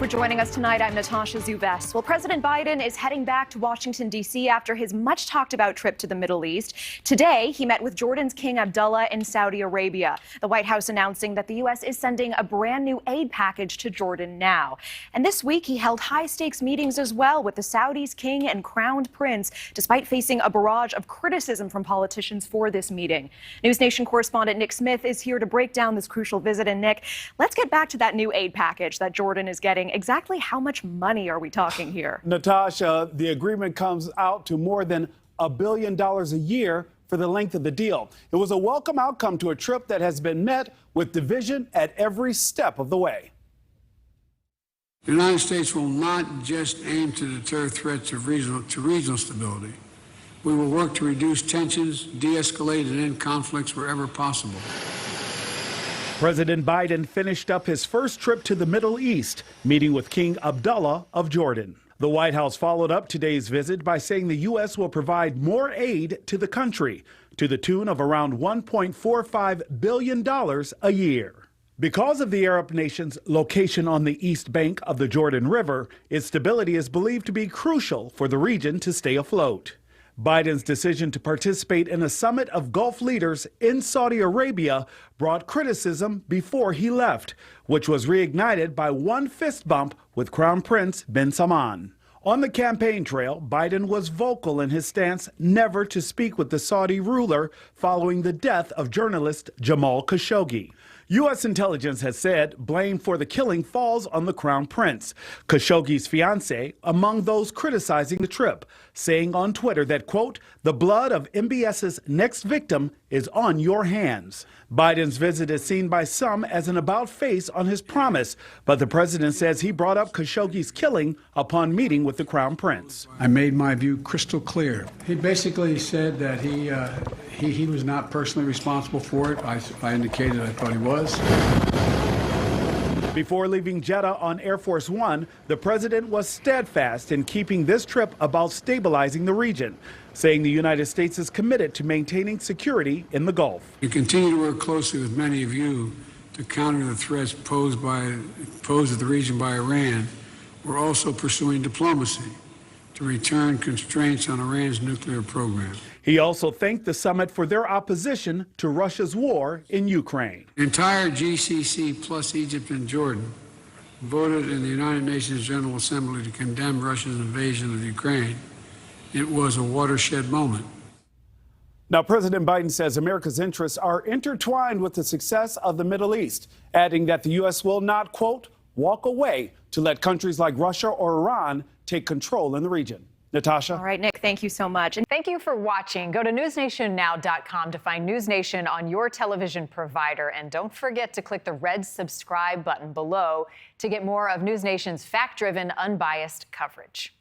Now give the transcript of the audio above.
for joining us tonight. I'm Natasha Zuvest. Well, President Biden is heading back to Washington, D.C. after his much-talked-about trip to the Middle East. Today, he met with Jordan's King Abdullah in Saudi Arabia. The White House announcing that the U.S. is sending a brand-new aid package to Jordan now. And this week, he held high-stakes meetings as well with the Saudis' king and crowned prince, despite facing a barrage of criticism from politicians for this meeting. NewsNation correspondent Nick Smith is here to break down this crucial visit. And Nick, let's get back to that new aid package that Jordan is getting. Exactly how much money are we talking here? Natasha, the agreement comes out to more than $1 billion a year for the length of the deal. It was a welcome outcome to a trip that has been met with division at every step of the way. The United States will not just aim to deter threats to regional stability. We will work to reduce tensions, de-escalate, and end conflicts wherever possible. President Biden finished up his first trip to the Middle East, meeting with King Abdullah of Jordan. The White House followed up today's visit by saying the U.S. will provide more aid to the country, to the tune of around $1.45 billion a year. Because of the Arab nation's location on the east bank of the Jordan River, its stability is believed to be crucial for the region to stay afloat. Biden's decision to participate in a summit of Gulf leaders in Saudi Arabia brought criticism before he left, which was reignited by one fist bump with Crown Prince bin Salman. On the campaign trail, Biden was vocal in his stance never to speak with the Saudi ruler following the death of journalist Jamal Khashoggi. U.S. intelligence has said blame for the killing falls on the Crown Prince, Khashoggi's fiancé, among those criticizing the trip, saying on Twitter that, quote, the blood of MBS's next victim is on your hands. Biden's visit is seen by some as an about-face on his promise, but the president says he brought up Khashoggi's killing upon meeting with the Crown Prince. I made my view crystal clear. He basically said that he was not personally responsible for it. I indicated I thought he was. Before leaving Jeddah on Air Force One, the president was steadfast in keeping this trip about stabilizing the region, saying the United States is committed to maintaining security in the Gulf. We continue to work closely with many of you to counter the threats posed to the region by Iran. We're also pursuing diplomacy to return constraints on Iran's nuclear program. He also thanked the summit for their opposition to Russia's war in Ukraine. The entire GCC plus Egypt and Jordan voted in the United Nations General Assembly to condemn Russia's invasion of Ukraine. It was a watershed moment. Now, President Biden says America's interests are intertwined with the success of the Middle East, adding that the U.S. will not, quote, walk away to let countries like Russia or Iran take control in the region. Natasha? All right, Nick, thank you so much. And thank you for watching. Go to newsnationnow.com to find News Nation on your television provider. And don't forget to click the red subscribe button below to get more of News Nation's fact-driven, unbiased coverage.